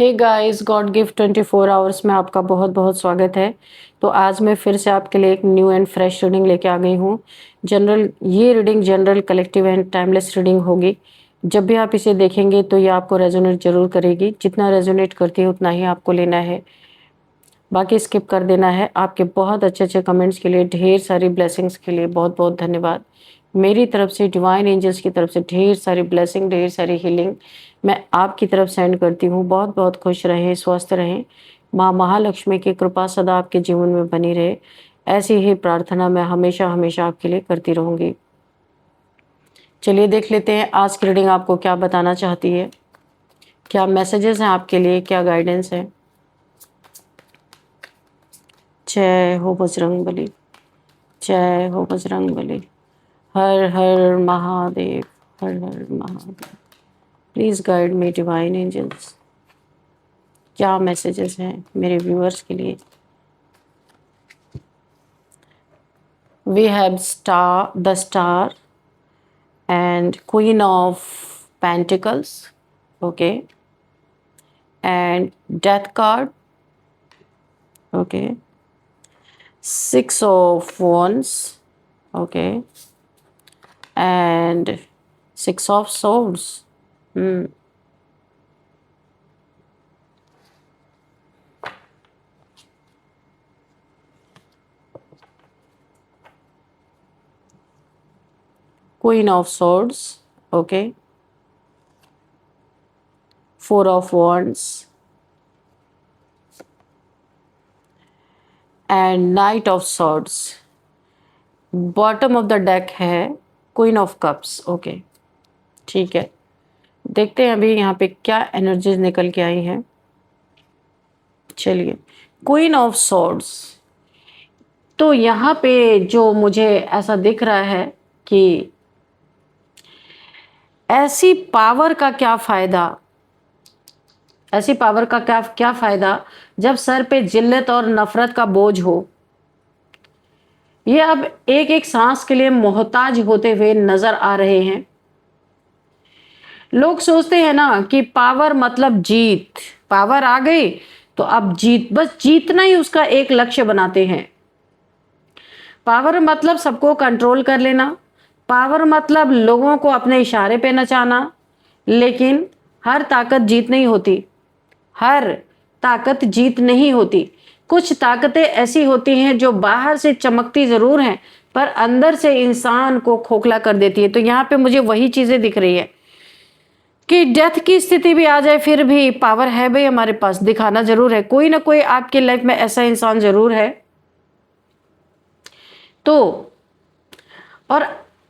हे guys, God gift 24 hours में आपका बहुत बहुत स्वागत है। तो आज मैं फिर से आपके लिए एक न्यू एंड फ्रेश रीडिंग लेके आ गई हूँ। ये reading general, collective and timeless reading होगी। जब भी आप इसे देखेंगे तो ये आपको रेजोनेट जरूर करेगी। जितना रेजोनेट करती है उतना ही आपको लेना है, बाकी स्किप कर देना है। आपके बहुत अच्छे अच्छे कमेंट्स के लिए, ढेर सारी ब्लेसिंग्स के लिए बहुत बहुत धन्यवाद। मेरी तरफ से, डिवाइन एंजल्स की तरफ से ढेर सारी ब्लेसिंग, ढेर सारी हीलिंग मैं आपकी तरफ सेंड करती हूँ। बहुत बहुत खुश रहें, स्वस्थ रहें। माँ महालक्ष्मी की कृपा सदा आपके जीवन में बनी रहे, ऐसी ही प्रार्थना मैं हमेशा हमेशा आपके लिए करती रहूँगी। चलिए देख लेते हैं आज की रीडिंग आपको क्या बताना चाहती है, क्या मैसेजेस हैं आपके लिए, क्या गाइडेंस है। जय हो बजरंगबली, जय हो बजरंगबली। हर हर महादेव, हर हर Mahadev. Please guide me divine angels, क्या मैसेजेस हैं मेरे व्यूअर्स के लिए। We have the star and queen of pentacles, okay, and death card, okay, 6 of wands, okay, and 6 of swords. Queen of swords, okay, 4 of wands, and Knight of swords. Bottom of the deck है queen of cups, okay, ठीक है। देखते हैं अभी यहाँ पे क्या energies निकल के आई हैं। चलिए, क्वीन ऑफ सॉर्ड्स, तो यहाँ पे जो मुझे ऐसा दिख रहा है कि ऐसी पावर का क्या फायदा, ऐसी पावर का क्या फायदा जब सर पे जिल्लत और नफरत का बोझ हो। ये अब एक एक सांस के लिए मोहताज होते हुए नजर आ रहे हैं। लोग सोचते हैं ना कि पावर मतलब जीत, पावर आ गई तो अब जीत, बस जीतना ही उसका एक लक्ष्य बनाते हैं। पावर मतलब सबको कंट्रोल कर लेना, पावर मतलब लोगों को अपने इशारे पे नचाना। लेकिन हर ताकत जीत नहीं होती, हर ताकत जीत नहीं होती। कुछ ताकतें ऐसी होती हैं जो बाहर से चमकती जरूर हैं पर अंदर से इंसान को खोखला कर देती है। तो यहाँ पे मुझे वही चीजें दिख रही है कि डेथ की स्थिति भी आ जाए फिर भी पावर है भाई हमारे पास, दिखाना जरूर है। कोई ना कोई आपकी लाइफ में ऐसा इंसान जरूर है। तो और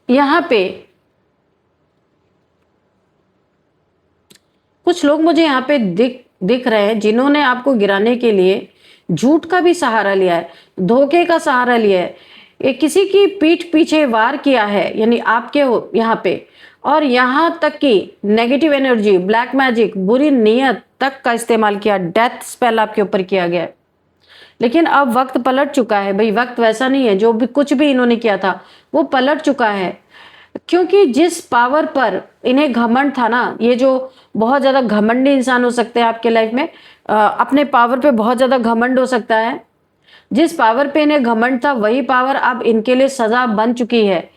यहाँ पे कुछ लोग मुझे यहाँ पे दिख रहे हैं जिन्होंने आपको गिराने के लिए झूठ का भी सहारा लिया है, धोखे का सहारा लिया है, ये किसी की पीठ पीछे वार किया है, यानी आपके यहाँ पे। और यहाँ तक कि नेगेटिव एनर्जी, ब्लैक मैजिक, बुरी नीयत तक का इस्तेमाल किया, डेथ स्पेल आपके ऊपर किया गया। लेकिन अब वक्त पलट चुका है भाई, वक्त वैसा नहीं है। जो भी कुछ भी इन्होंने किया था वो पलट चुका है, क्योंकि जिस पावर पर इन्हें घमंड था ना, ये जो बहुत ज्यादा घमंडी इंसान हो सकते हैं आपके लाइफ में, अपने पावर पे बहुत ज्यादा घमंड हो सकता है। जिस पावर पे इन्हें घमंड था वही पावर अब इनके लिए सजा बन चुकी है।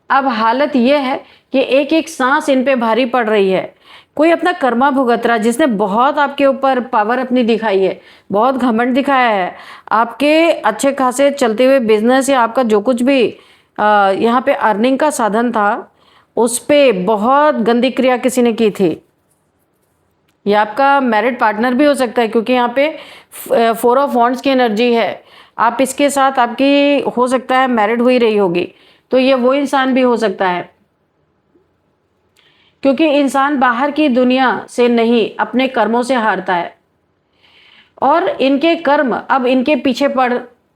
अब हालत यह है कि एक एक सांस इन पे भारी पड़ रही है। कोई अपना कर्मा भुगत रहा, जिसने बहुत आपके ऊपर पावर अपनी दिखाई है, बहुत घमंड दिखाया है, आपके अच्छे खासे चलते हुए बिजनेस या आपका जो कुछ भी यहाँ पे अर्निंग का साधन था उस पे बहुत गंदी क्रिया किसी ने की थी। ये आपका मैरिड पार्टनर भी हो सकता है, क्योंकि यहाँ पे 4 ऑफ वॉन्ड्स की एनर्जी है। आप इसके साथ, आपकी हो सकता है मैरिड हुई रही होगी, तो ये वो इंसान भी हो सकता है। क्योंकि इंसान बाहर की दुनिया से नहीं, अपने कर्मों से हारता है। और इनके कर्म अब इनके पीछे पड़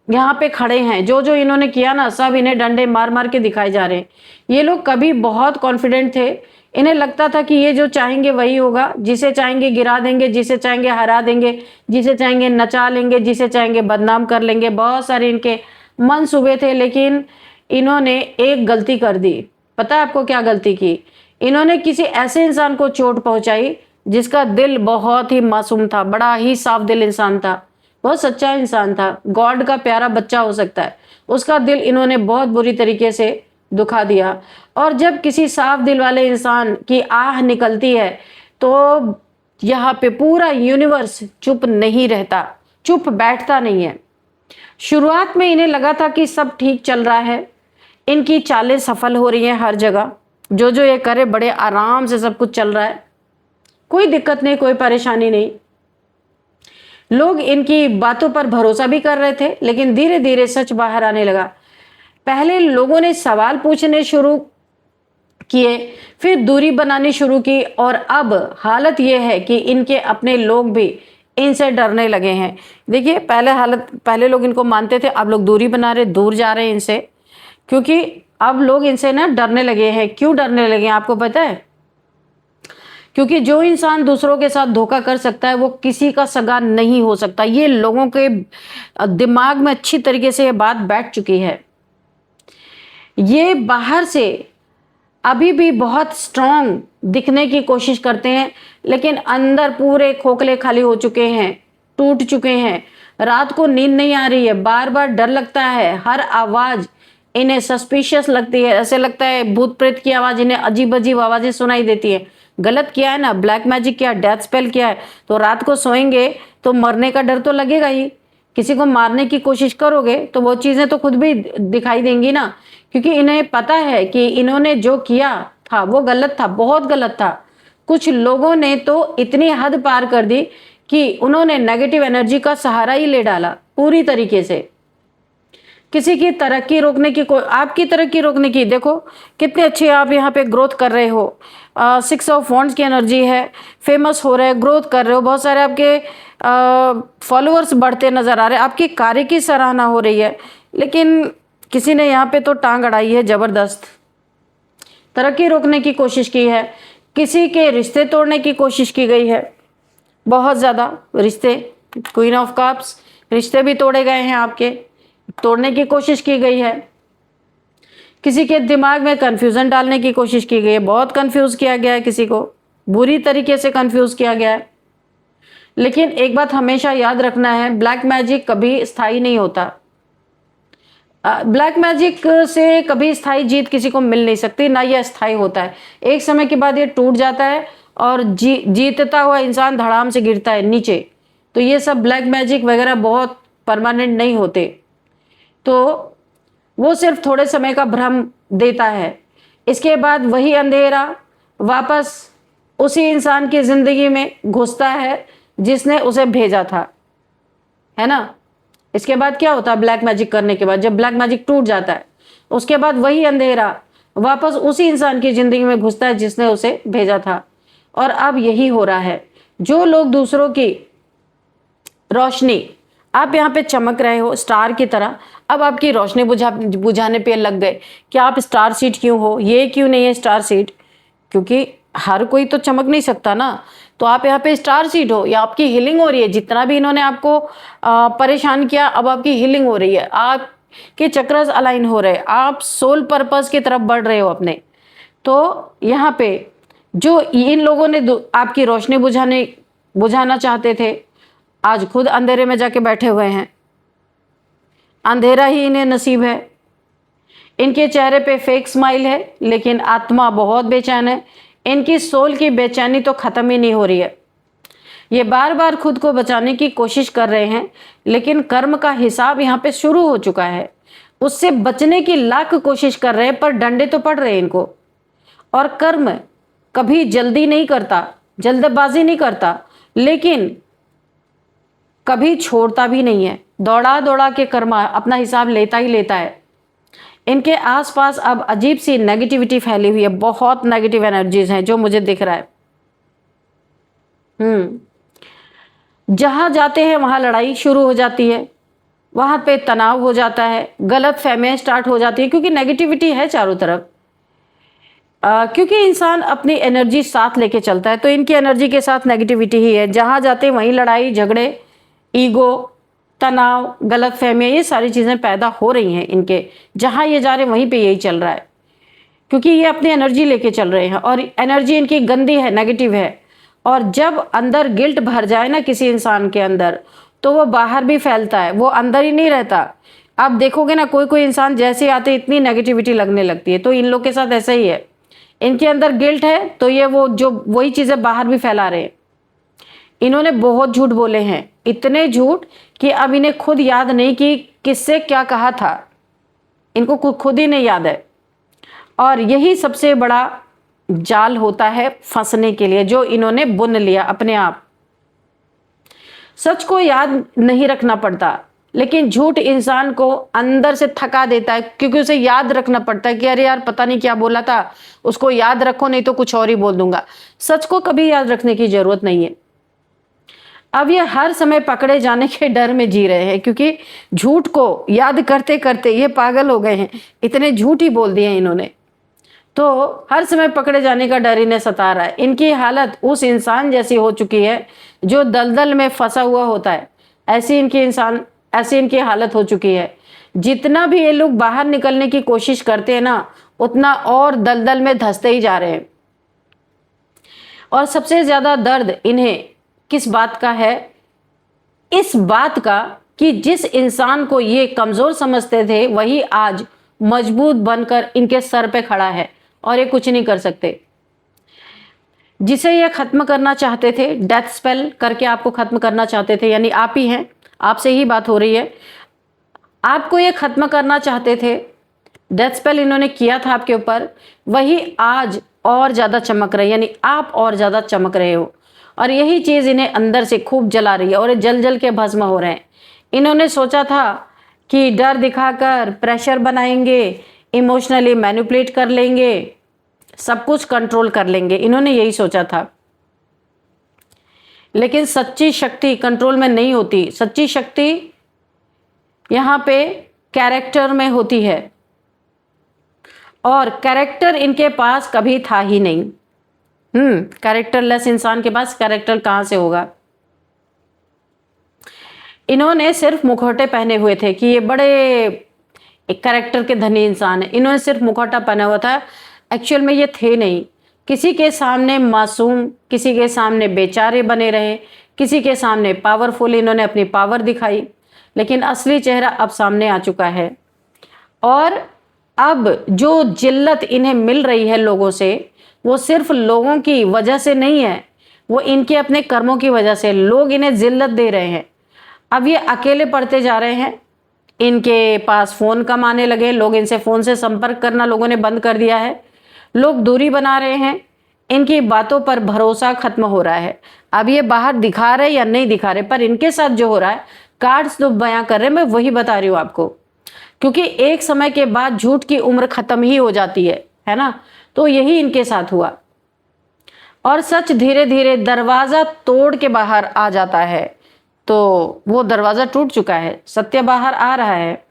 यहाँ पे खड़े हैं। जो जो इन्होंने किया ना, सब इन्हें डंडे मार मार के दिखाए जा रहे हैं। ये लोग कभी बहुत कॉन्फिडेंट थे, इन्हें लगता था कि ये जो चाहेंगे वही होगा, जिसे चाहेंगे गिरा देंगे, जिसे चाहेंगे हरा देंगे, जिसे चाहेंगे नचा लेंगे, जिसे चाहेंगे बदनाम कर लेंगे। बहुत सारे इनके मंसूबे थे, लेकिन इन्होंने एक गलती कर दी। पता है आपको क्या गलती की? इन्होंने किसी ऐसे इंसान को चोट पहुंचाई जिसका दिल बहुत ही मासूम था, बड़ा ही साफ दिल इंसान था, बहुत सच्चा इंसान था, गॉड का प्यारा बच्चा हो सकता है, उसका दिल इन्होंने बहुत बुरी तरीके से दुखा दिया। और जब किसी साफ दिल वाले इंसान की आह निकलती है तो यहाँ पे पूरा यूनिवर्स चुप नहीं रहता, चुप बैठता नहीं है। शुरुआत में इन्हें लगा था कि सब ठीक चल रहा है, इनकी चालें सफल हो रही हैं हर जगह, जो जो ये करे बड़े आराम से सब कुछ चल रहा है, कोई दिक्कत नहीं, कोई परेशानी नहीं। लोग इनकी बातों पर भरोसा भी कर रहे थे, लेकिन धीरे धीरे सच बाहर आने लगा। पहले लोगों ने सवाल पूछने शुरू किए, फिर दूरी बनानी शुरू की, और अब हालत यह है कि इनके अपने लोग भी इनसे डरने लगे हैं। देखिए, पहले लोग इनको मानते थे, अब लोग दूरी बना रहे, दूर जा रहे हैं इनसे, क्योंकि अब लोग इनसे ना डरने लगे हैं। क्यों डरने लगे हैं आपको पता है? क्योंकि जो इंसान दूसरों के साथ धोखा कर सकता है वो किसी का सगा नहीं हो सकता। ये लोगों के दिमाग में अच्छी तरीके से ये बात बैठ चुकी है। ये बाहर से अभी भी बहुत स्ट्रांग दिखने की कोशिश करते हैं, लेकिन अंदर पूरे खोखले खाली हो चुके हैं, टूट चुके हैं। रात को नींद नहीं आ रही है, बार बार डर लगता है, हर आवाज इन्हें सस्पिशियस लगती है, ऐसे लगता है भूत प्रेत की आवाज इन्हें अजीब अजीब आवाजें सुनाई देती है। गलत किया है ना, ब्लैक मैजिक किया, डेथ स्पेल किया है, तो रात को सोएंगे तो मरने का डर तो लगेगा ही। किसी को मारने की कोशिश करोगे तो वो चीजें तो खुद भी दिखाई देंगी ना, क्योंकि इन्हें पता है कि इन्होंने जो किया था वो गलत था, बहुत गलत था। कुछ लोगों ने तो इतनी हद पार कर दी कि उन्होंने नेगेटिव एनर्जी का सहारा ही ले डाला पूरी तरीके से। किसी की तरक्की रोकने की, कोई आपकी तरक्की रोकने की, देखो कितने अच्छे आप यहाँ पे ग्रोथ कर रहे हो, 6 ऑफ वॉन्ड्स की एनर्जी है, फेमस हो रहे हैं, ग्रोथ कर रहे हो, बहुत सारे आपके फॉलोअर्स बढ़ते नजर आ रहे हैं, आपके कार्य की सराहना हो रही है, लेकिन किसी ने यहाँ पे तो टांग अड़ाई है जबरदस्त। तरक्की रोकने की कोशिश की है, किसी के रिश्ते तोड़ने की कोशिश की गई है, बहुत ज्यादा रिश्ते, क्वीन ऑफ कप्स, रिश्ते भी तोड़े गए हैं आपके, तोड़ने की कोशिश की गई है। किसी के दिमाग में कंफ्यूजन डालने की कोशिश की गई है, बहुत कंफ्यूज किया गया है, किसी को बुरी तरीके से कंफ्यूज किया गया है। लेकिन एक बात हमेशा याद रखना है, ब्लैक मैजिक कभी स्थायी नहीं होता। ब्लैक मैजिक से कभी स्थायी जीत किसी को मिल नहीं सकती, ना ये स्थायी होता है। एक समय के बाद ये टूट जाता है और जीतता हुआ इंसान धड़ाम से गिरता है नीचे। तो ये सब ब्लैक मैजिक वगैरह बहुत परमानेंट नहीं होते, तो वो सिर्फ थोड़े समय का भ्रम देता है। इसके बाद वही अंधेरा वापस उसी इंसान की जिंदगी में घुसता है जिसने उसे भेजा था, है ना। इसके बाद क्या होता है ब्लैक मैजिक करने के बाद, जब ब्लैक मैजिक टूट जाता है उसके बाद वही अंधेरा वापस उसी इंसान की जिंदगी में घुसता है जिसने उसे भेजा था। और अब यही हो रहा है, जो लोग दूसरों की रोशनी, आप यहाँ पे चमक रहे हो स्टार की तरह, अब आपकी रोशनी बुझाने पे लग गए कि आप स्टार सीड क्यों हो, ये क्यों नहीं है स्टार सीड, क्योंकि हर कोई तो चमक नहीं सकता ना। तो आप यहाँ पे स्टार सीड हो, या आपकी हीलिंग हो रही है, जितना भी इन्होंने आपको परेशान किया अब आपकी हीलिंग हो रही है, आपके चक्रस अलाइन हो रहे, आप सोल पर्पस की तरफ बढ़ रहे हो अपने। तो यहाँ पे जो इन लोगों ने आपकी रोशनी बुझाना चाहते थे, आज खुद अंधेरे में जाके बैठे हुए हैं, अंधेरा ही इन्हें नसीब है। इनके चेहरे पे फेक स्माइल है, लेकिन आत्मा बहुत बेचैन है। इनकी सोल की बेचैनी तो खत्म ही नहीं हो रही है। ये बार बार खुद को बचाने की कोशिश कर रहे हैं, लेकिन कर्म का हिसाब यहाँ पे शुरू हो चुका है। उससे बचने की लाख कोशिश कर रहे हैं, पर डंडे तो पड़ रहे हैं इनको। और कर्म कभी जल्दी नहीं करता, जल्दबाजी नहीं करता, लेकिन कभी छोड़ता भी नहीं है। दौड़ा दौड़ा के कर्म अपना हिसाब लेता ही लेता है। इनके आसपास अब अजीब सी नेगेटिविटी फैली हुई है, बहुत नेगेटिव एनर्जीज हैं जो मुझे दिख रहा है। जहां जाते हैं वहां लड़ाई शुरू हो जाती है, वहां पे तनाव हो जाता है, गलत फहमियां स्टार्ट हो जाती है, क्योंकि नेगेटिविटी है चारों तरफ। क्योंकि इंसान अपनी एनर्जी साथ लेके चलता है, तो इनकी एनर्जी के साथ नेगेटिविटी ही है। जहां जाते वहीं लड़ाई झगड़े, ईगो, तनाव, गलत फहमियाँ, ये सारी चीज़ें पैदा हो रही हैं इनके। जहाँ ये जा रहे हैं वहीं पे यही चल रहा है, क्योंकि ये अपनी एनर्जी लेके चल रहे हैं और एनर्जी इनकी गंदी है, नेगेटिव है। और जब अंदर गिल्ट भर जाए ना किसी इंसान के अंदर, तो वो बाहर भी फैलता है, वो अंदर ही नहीं रहता। आप देखोगे ना, कोई कोई इंसान जैसे आते इतनी नेगेटिविटी लगने लगती है, तो इन लोग के साथ ऐसा ही है। इनके अंदर गिल्ट है तो ये वो जो वही चीजें बाहर भी फैला रहे हैं। इन्होंने बहुत झूठ बोले हैं, इतने झूठ कि अब इन्हें खुद याद नहीं कि किससे क्या कहा था, इनको खुद ही नहीं याद है। और यही सबसे बड़ा जाल होता है फंसने के लिए, जो इन्होंने बुन लिया अपने आप। सच को याद नहीं रखना पड़ता, लेकिन झूठ इंसान को अंदर से थका देता है, क्योंकि उसे याद रखना पड़ता है कि अरे यार पता नहीं क्या बोला था, उसको याद रखो नहीं तो कुछ और ही बोल दूंगा। सच को कभी याद रखने की जरूरत नहीं है। अब ये हर समय पकड़े जाने के डर में जी रहे हैं, क्योंकि झूठ को याद करते करते ये पागल हो गए हैं, इतने झूठ ही बोल दिए इन्होंने। तो हर समय पकड़े जाने का डर इन्हें सता रहा है। इनकी हालत उस इंसान जैसी हो चुकी है जो दलदल में फंसा हुआ होता है, ऐसी इनकी हालत हो चुकी है। जितना भी ये लोग बाहर निकलने की कोशिश करते हैं ना, उतना और दलदल में धंसते ही जा रहे हैं। और सबसे ज्यादा दर्द इन्हें किस बात का है? इस बात का कि जिस इंसान को ये कमजोर समझते थे, वही आज मजबूत बनकर इनके सर पे खड़ा है और ये कुछ नहीं कर सकते। जिसे ये खत्म करना चाहते थे, डेथ स्पेल करके आपको खत्म करना चाहते थे, यानी आप ही हैं, आपसे ही बात हो रही है, आपको ये खत्म करना चाहते थे, डेथ स्पेल इन्होंने किया था आपके ऊपर, वही आज और ज्यादा चमक रही है, यानी आप और ज्यादा चमक रहे हो। और यही चीज इन्हें अंदर से खूब जला रही है और ये जल जल के भस्म हो रहे हैं। इन्होंने सोचा था कि डर दिखाकर प्रेशर बनाएंगे, इमोशनली मैनिपुलेट कर लेंगे, सब कुछ कंट्रोल कर लेंगे, इन्होंने यही सोचा था। लेकिन सच्ची शक्ति कंट्रोल में नहीं होती, सच्ची शक्ति यहां पे कैरेक्टर में होती है, और कैरेक्टर इनके पास कभी था ही नहीं। कैरेक्टरलेस इंसान के पास कैरेक्टर कहां से होगा? इन्होंने सिर्फ मुखौटे पहने हुए थे कि ये बड़े एक कैरेक्टर के धनी इंसान है, इन्होंने सिर्फ मुखौटा पहना हुआ था, एक्चुअल में ये थे नहीं। किसी के सामने मासूम, किसी के सामने बेचारे बने रहे, किसी के सामने पावरफुल, इन्होंने अपनी पावर दिखाई, लेकिन असली चेहरा अब सामने आ चुका है। और अब जो जिल्लत इन्हें मिल रही है लोगों से, वो सिर्फ लोगों की वजह से नहीं है, वो इनके अपने कर्मों की वजह से लोग इन्हें जिल्लत दे रहे हैं। अब ये अकेले पड़ते जा रहे हैं, इनके पास फोन कम आने लगे, लोग इनसे फोन से संपर्क करना लोगों ने बंद कर दिया है, लोग दूरी बना रहे हैं, इनकी बातों पर भरोसा खत्म हो रहा है। अब ये बाहर दिखा रहे या नहीं दिखा रहे, पर इनके साथ जो हो रहा है, कार्ड्स तो बयां कर रहे हैं, मैं वही बता रही हूँ आपको, क्योंकि एक समय के बाद झूठ की उम्र खत्म ही हो जाती है ना। तो यही इनके साथ हुआ, और सच धीरे धीरे दरवाजा तोड़ के बाहर आ जाता है। तो वो दरवाजा टूट चुका है, सत्य बाहर आ रहा है।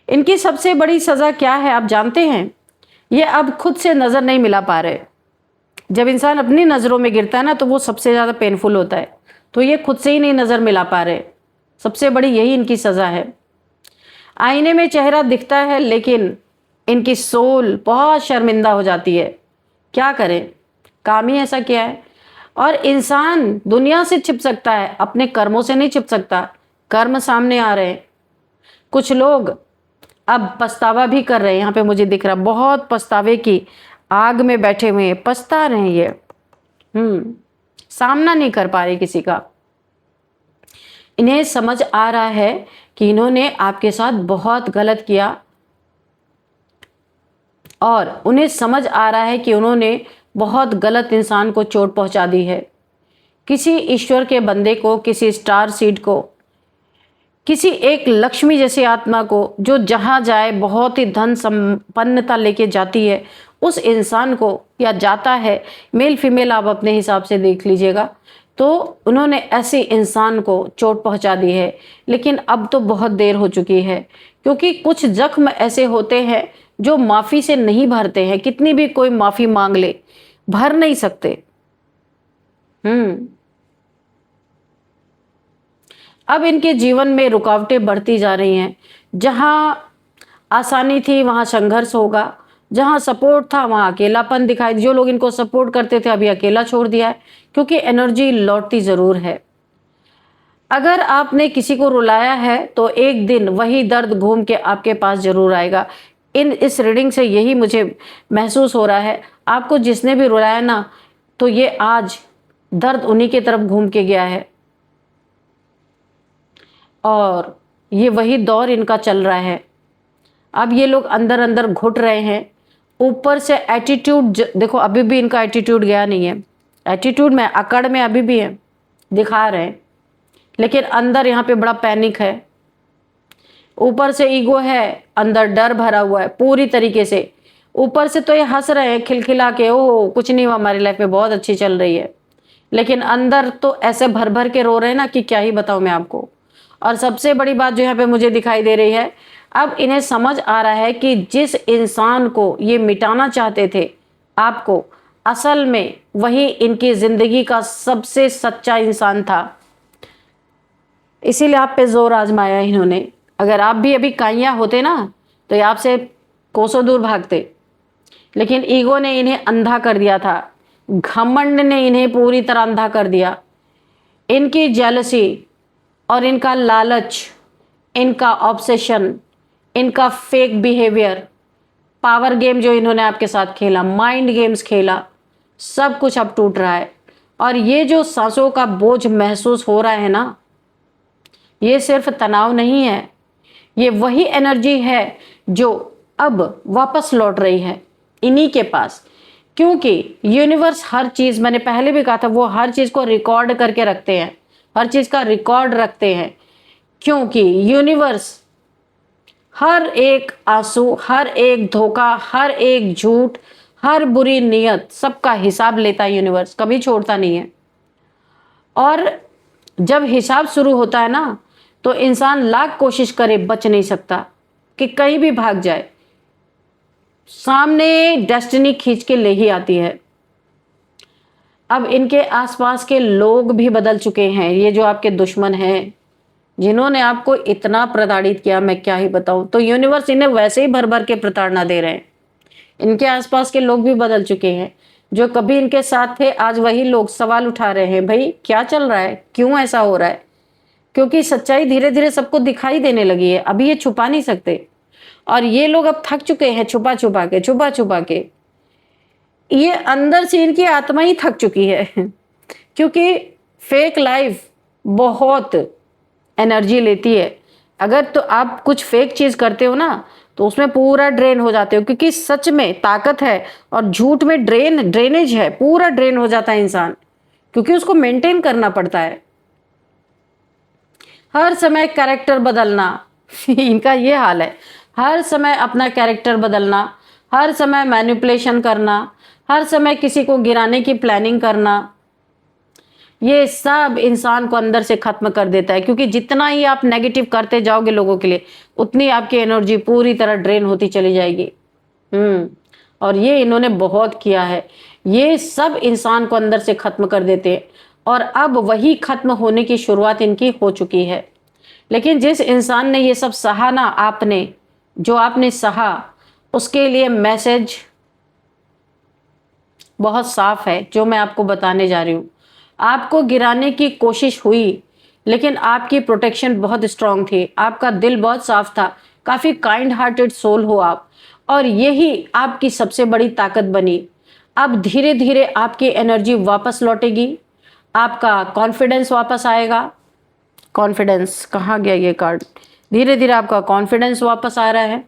इनकी सबसे बड़ी सजा क्या है आप जानते हैं? ये अब खुद से नजर नहीं मिला पा रहे। जब इंसान अपनी नजरों में गिरता है ना, तो वो सबसे ज्यादा पेनफुल होता है। तो ये खुद से ही नहीं नजर मिला पा रहे, सबसे बड़ी यही इनकी सजा है। आईने में चेहरा दिखता है, लेकिन इनकी सोल बहुत शर्मिंदा हो जाती है। क्या करें, काम ही ऐसा किया है। और इंसान दुनिया से छिप सकता है, अपने कर्मों से नहीं छिप सकता। कर्म सामने आ रहे हैं। कुछ लोग अब पछतावा भी कर रहे हैं, यहाँ पे मुझे दिख रहा, बहुत पछतावे की आग में बैठे हुए हैं, पछता रहे हैं ये। सामना नहीं कर पा रहे किसी का। इन्हें समझ आ रहा है कि इन्होंने आपके साथ बहुत गलत किया, और उन्हें समझ आ रहा है कि उन्होंने बहुत गलत इंसान को चोट पहुंचा दी है। किसी ईश्वर के बंदे को, किसी स्टार सीड को, किसी एक लक्ष्मी जैसी आत्मा को, जो जहां जाए बहुत ही धन संपन्नता लेके जाती है, उस इंसान को, या जाता है, मेल फीमेल आप अपने हिसाब से देख लीजिएगा। तो उन्होंने ऐसे इंसान को चोट पहुंचा दी है। लेकिन अब तो बहुत देर हो चुकी है, क्योंकि कुछ जख्म ऐसे होते हैं जो माफी से नहीं भरते हैं। कितनी भी कोई माफी मांग ले, भर नहीं सकते। अब इनके जीवन में रुकावटें बढ़ती जा रही हैं। जहां आसानी थी वहां संघर्ष होगा, जहाँ सपोर्ट था वहाँ अकेलापन दिखाई, जो लोग इनको सपोर्ट करते थे अभी अकेला छोड़ दिया है, क्योंकि एनर्जी लौटती ज़रूर है। अगर आपने किसी को रुलाया है तो एक दिन वही दर्द घूम के आपके पास ज़रूर आएगा। इस रीडिंग से यही मुझे महसूस हो रहा है। आपको जिसने भी रुलाया ना, तो ये आज दर्द उन्हीं की तरफ घूम के गया है और ये वही दौर इनका चल रहा है। अब ये लोग अंदर अंदर घुट रहे हैं। ऊपर से एटीट्यूड देखो, अभी भी इनका एटीट्यूड गया नहीं है। एटीट्यूड में, अकड़ में अभी भी है, दिखा रहे हैं, लेकिन अंदर यहाँ पे बड़ा पैनिक है। ऊपर से ईगो है, अंदर डर भरा हुआ है पूरी तरीके से। ऊपर से तो ये हंस रहे हैं खिलखिला के, ओह कुछ नहीं हुआ, हमारी लाइफ में बहुत अच्छी चल रही है, लेकिन अंदर तो ऐसे भर भर के रो रहे हैं ना कि क्या ही बताऊं मैं आपको। और सबसे बड़ी बात जो यहाँ पे मुझे दिखाई दे रही है, अब इन्हें समझ आ रहा है कि जिस इंसान को ये मिटाना चाहते थे आपको, असल में वही इनकी जिंदगी का सबसे सच्चा इंसान था। इसीलिए आप पे जोर आजमाया इन्होंने। अगर आप भी अभी काइया होते ना, तो ये आपसे कोसों दूर भागते, लेकिन ईगो ने इन्हें अंधा कर दिया था, घमंड ने इन्हें पूरी तरह अंधा कर दिया। इनकी जेलसी और इनका लालच, इनका ऑब्सेशन, इनका फेक बिहेवियर, पावर गेम जो इन्होंने आपके साथ खेला, माइंड गेम्स खेला, सब कुछ अब टूट रहा है। और ये जो सांसों का बोझ महसूस हो रहा है ना, ये सिर्फ तनाव नहीं है, ये वही एनर्जी है जो अब वापस लौट रही है इन्हीं के पास। क्योंकि यूनिवर्स हर चीज़, मैंने पहले भी कहा था, वो हर चीज़ को रिकॉर्ड करके रखते हैं, हर चीज़ का रिकॉर्ड रखते हैं। क्योंकि यूनिवर्स हर एक आंसू, हर एक धोखा, हर एक झूठ, हर बुरी नीयत, सबका हिसाब लेता है यूनिवर्स, कभी छोड़ता नहीं है। और जब हिसाब शुरू होता है ना, तो इंसान लाख कोशिश करे बच नहीं सकता, कि कहीं भी भाग जाए, सामने डेस्टिनी खींच के ले ही आती है। अब इनके आसपास के लोग भी बदल चुके हैं। ये जो आपके दुश्मन हैं, जिन्होंने आपको इतना प्रताड़ित किया, मैं क्या ही बताऊं, तो यूनिवर्स इन्हें वैसे ही भर भर के प्रताड़ना दे रहे हैं। इनके आसपास के लोग भी बदल चुके हैं। जो कभी इनके साथ थे, आज वही लोग सवाल उठा रहे हैं, भाई क्या चल रहा है, क्यों ऐसा हो रहा है। क्योंकि सच्चाई धीरे धीरे सबको दिखाई देने लगी है, अभी ये छुपा नहीं सकते। और ये लोग अब थक चुके हैं छुपा छुपा के। ये अंदर से इनकी आत्मा ही थक चुकी है क्योंकि फेक लाइफ बहुत एनर्जी लेती है। अगर तो आप कुछ फेक चीज करते हो ना, तो उसमें पूरा ड्रेन हो जाते हो, क्योंकि सच में ताकत है और झूठ में ड्रेनेज है, पूरा ड्रेन हो जाता है इंसान, क्योंकि उसको मेंटेन करना पड़ता है। हर समय कैरेक्टर बदलना इनका ये हाल है, हर समय अपना कैरेक्टर बदलना, हर समय मैनिपुलेशन करना, हर समय किसी को गिराने की प्लानिंग करना, ये सब इंसान को अंदर से खत्म कर देता है। क्योंकि जितना ही आप नेगेटिव करते जाओगे लोगों के लिए, उतनी आपकी एनर्जी पूरी तरह ड्रेन होती चली जाएगी। और ये इन्होंने बहुत किया है, ये सब इंसान को अंदर से खत्म कर देते हैं। और अब वही खत्म होने की शुरुआत इनकी हो चुकी है। लेकिन जिस इंसान ने ये सब सहा ना, आपने जो आपने सहा, उसके लिए मैसेज बहुत साफ है जो मैं आपको बताने जा रही हूँ। आपको गिराने की कोशिश हुई, लेकिन आपकी प्रोटेक्शन बहुत स्ट्रांग थी, आपका दिल बहुत साफ था, काफ़ी काइंड हार्टेड सोल हो आप, और यही आपकी सबसे बड़ी ताकत बनी। अब धीरे धीरे आपकी एनर्जी वापस लौटेगी, आपका कॉन्फिडेंस वापस आएगा। कॉन्फिडेंस कहाँ गया ये कार्ड? धीरे धीरे आपका कॉन्फिडेंस वापस आ रहा है।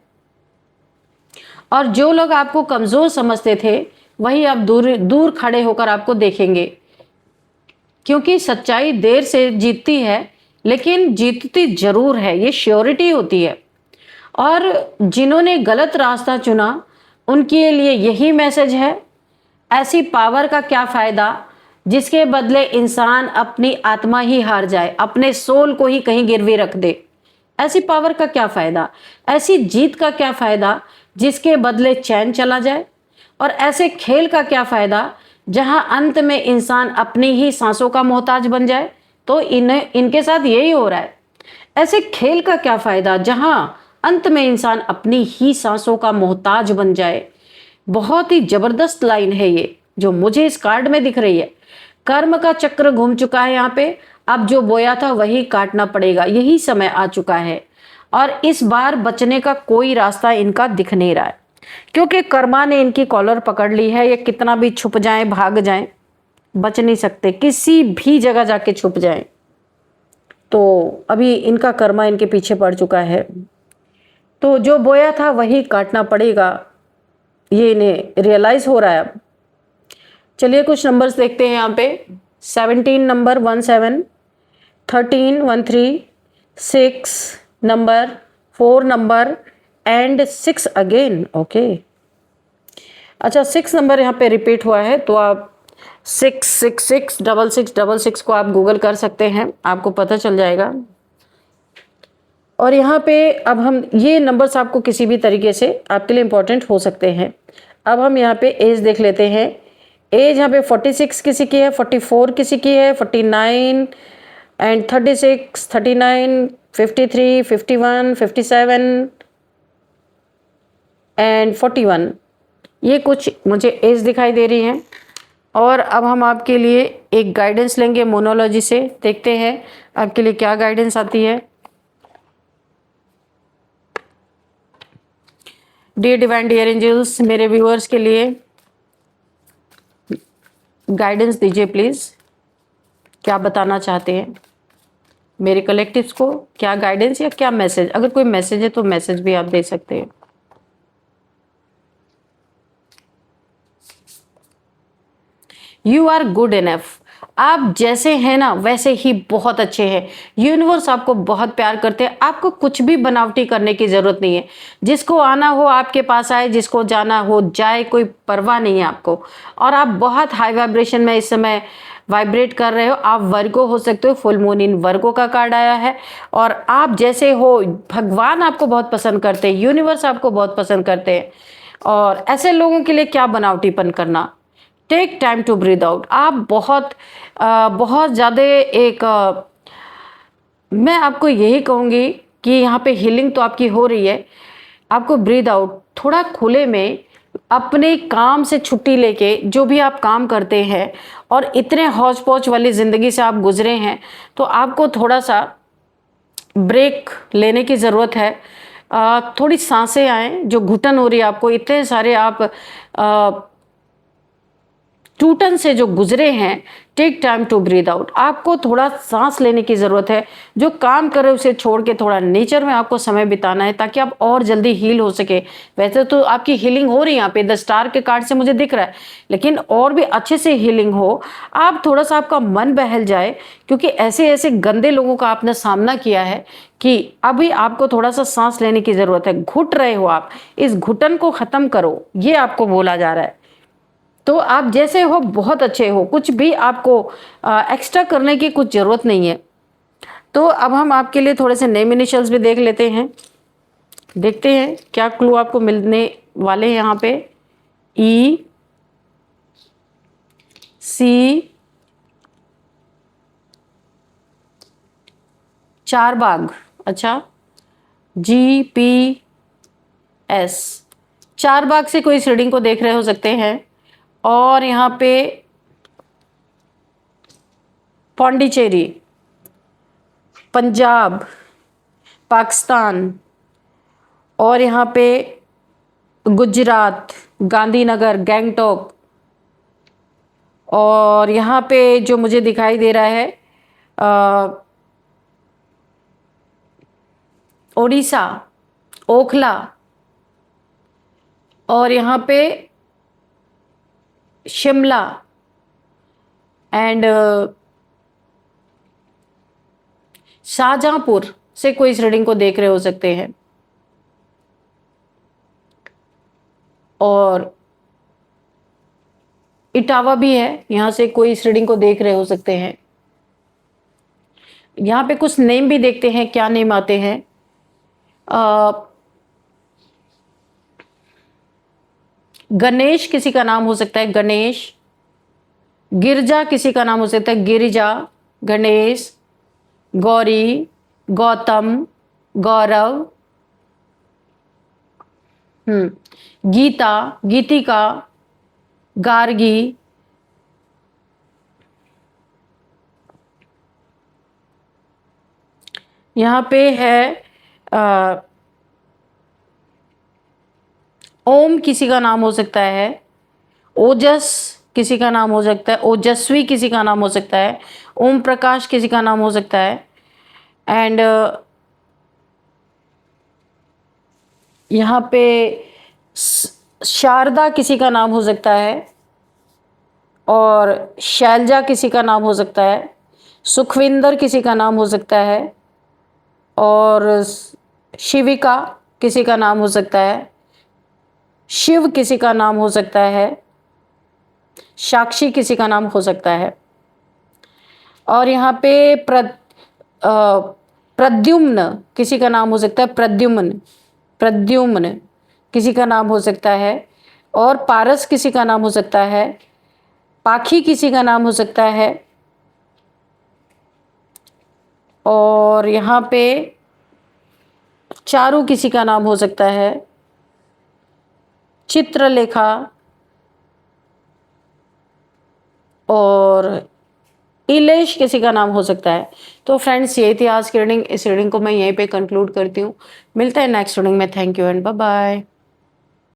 और जो लोग आपको कमज़ोर समझते थे, वही अब दूर दूर खड़े होकर आपको देखेंगे। क्योंकि सच्चाई देर से जीतती है, लेकिन जीतती जरूर है, ये श्योरिटी होती है। और जिन्होंने गलत रास्ता चुना, उनके लिए यही मैसेज है, ऐसी पावर का क्या फ़ायदा जिसके बदले इंसान अपनी आत्मा ही हार जाए, अपने सोल को ही कहीं गिरवी रख दे। ऐसी पावर का क्या फ़ायदा, ऐसी जीत का क्या फ़ायदा जिसके बदले चैन चला जाए। और ऐसे खेल का क्या फ़ायदा जहां अंत में इंसान अपनी ही सांसों का मोहताज बन जाए। तो इनके साथ यही हो रहा है। ऐसे खेल का क्या फ़ायदा जहां अंत में इंसान अपनी ही सांसों का मोहताज बन जाए। बहुत ही जबरदस्त लाइन है ये जो मुझे इस कार्ड में दिख रही है। कर्म का चक्र घूम चुका है यहाँ पे, अब जो बोया था वही काटना पड़ेगा, यही समय आ चुका है। और इस बार बचने का कोई रास्ता इनका दिख नहीं रहा है, क्योंकि कर्मा ने इनकी कॉलर पकड़ ली है। ये कितना भी छुप जाएं, भाग जाएं, बच नहीं सकते, किसी भी जगह जाके छुप जाएं तो अभी इनका कर्मा इनके पीछे पड़ चुका है। तो जो बोया था वही काटना पड़ेगा, ये इन्हें रियलाइज हो रहा है अब। चलिए कुछ नंबर्स देखते हैं यहाँ पे। 17 number 17, 13 13, 6 number, 4 number and 6 again. Okay, अच्छा 6 नंबर यहाँ पे रिपीट हुआ है, तो आप 6666666 को आप गूगल कर सकते हैं, आपको पता चल जाएगा। और यहाँ पे अब हम ये नंबर्स आपको किसी भी तरीके से आपके लिए इम्पोर्टेंट हो सकते हैं। अब हम यहाँ पे एज देख लेते हैं। एज यहाँ पे 46 किसी की है, 44 किसी की है, 49 एंड 36, 39, 53, 51, 57 एंड 41, ये कुछ मुझे एज दिखाई दे रही हैं। और अब हम आपके लिए एक गाइडेंस लेंगे मोनोलॉजी से, देखते हैं आपके लिए क्या गाइडेंस आती है। डियर डिवाइन डियर एंजल्स, मेरे व्यूअर्स के लिए गाइडेंस दीजिए प्लीज़, क्या बताना चाहते हैं मेरे कलेक्टिव्स को, क्या गाइडेंस या क्या मैसेज। अगर कोई मैसेज है तो मैसेज भी आप दे सकते हैं। यू आर गुड इनफ, आप जैसे हैं ना वैसे ही बहुत अच्छे हैं। यूनिवर्स आपको बहुत प्यार करते हैं, आपको कुछ भी बनावटी करने की जरूरत नहीं है। जिसको आना हो आपके पास आए, जिसको जाना हो जाए, कोई परवाह नहीं है आपको। और आप बहुत हाई वाइब्रेशन में इस समय वाइब्रेट कर रहे हो। आप वर्गो हो सकते हो, फुल मून इन वर्गो का कार्ड आया है। और आप जैसे हो, भगवान आपको बहुत पसंद करते हैं, यूनिवर्स आपको बहुत पसंद करते हैं। और ऐसे लोगों के लिए क्या बनावटीपन करना। Take time to breathe out. आप बहुत ज़्यादा मैं आपको यही कहूँगी कि यहाँ पे हीलिंग तो आपकी हो रही है, आपको ब्रीद आउट थोड़ा खुले में अपने काम से छुट्टी लेके जो भी आप काम करते हैं, और इतने हौच पौच वाली ज़िंदगी से आप गुजरे हैं, तो आपको थोड़ा सा ब्रेक लेने की ज़रूरत है। थोड़ी सांसें आएँ, जो घुटन हो रही है आपको, इतने सारे आप टूटन से जो गुजरे हैं, take time to breathe out. आपको थोड़ा सांस लेने की ज़रूरत है। जो काम करे उसे छोड़ के थोड़ा नेचर में आपको समय बिताना है, ताकि आप और जल्दी हील हो सके। वैसे तो आपकी हीलिंग हो रही है यहाँ पे, 10 स्टार के कार्ड से मुझे दिख रहा है, लेकिन और भी अच्छे से हीलिंग हो। आप थोड़ा सा आपका मन बहल जाए, क्योंकि ऐसे ऐसे गंदे लोगों का आपने सामना किया है कि अभी आपको थोड़ा सा सांस लेने की ज़रूरत है। घुट रहे हो आप, इस घुटन को ख़त्म करो, ये आपको बोला जा रहा है। तो आप जैसे हो बहुत अच्छे हो, कुछ भी आपको एक्स्ट्रा करने की कुछ ज़रूरत नहीं है। तो अब हम आपके लिए थोड़े से नेम इनिशियल्स भी देख लेते हैं, देखते हैं क्या क्लू आपको मिलने वाले हैं यहाँ पे। ई, सी, चार बाग, अच्छा, जी, पी, एस। चार बाग से कोई इस रीडिंग को देख रहे हो सकते हैं। और यहाँ पे पौंडीचेरी, पंजाब, पाकिस्तान, और यहाँ पे गुजरात, गांधीनगर, गैंगटॉक, और यहाँ पे जो मुझे दिखाई दे रहा है ओडिशा, ओखला, और यहाँ पे शिमला एंड शाहजहांपुर से कोई इस रीडिंग को देख रहे हो सकते हैं। और इटावा भी है, यहाँ से कोई इस रीडिंग को देख रहे हो सकते हैं। यहाँ पे कुछ नेम भी देखते हैं, क्या नेम आते हैं। गणेश किसी का नाम हो सकता है, गणेश। गिरजा किसी का नाम हो सकता है, गिरिजा, गणेश, गौरी, गौतम, गौरव। गीता, गीतिका, गार्गी, यहाँ पे है ओम किसी का नाम हो सकता है, ओजस किसी का नाम हो सकता है, ओजस्वी किसी का नाम हो सकता है, ओम प्रकाश किसी का नाम हो सकता है, एंड यहाँ पे शारदा किसी का नाम हो सकता है, और शैलजा किसी का नाम हो सकता है, सुखविंदर किसी का नाम हो सकता है, और शिविका किसी का नाम हो सकता है, शिव किसी का नाम हो सकता है, साक्षी किसी का नाम हो सकता है, और यहाँ पे प्रद्युम्न किसी का नाम हो सकता है, प्रद्युम्न प्रद्युम्न किसी का नाम हो सकता है, और पारस किसी का नाम हो सकता है, पाखी किसी का नाम हो सकता है, और यहाँ पे चारू किसी का नाम हो सकता है, चित्रलेखा, और इलेश किसी का नाम हो सकता है। तो फ्रेंड्स, ये थी आज की रीडिंग। इस रीडिंग को मैं यहीं पे कंक्लूड करती हूँ। मिलते हैं नेक्स्ट रीडिंग में। Thank you and bye bye.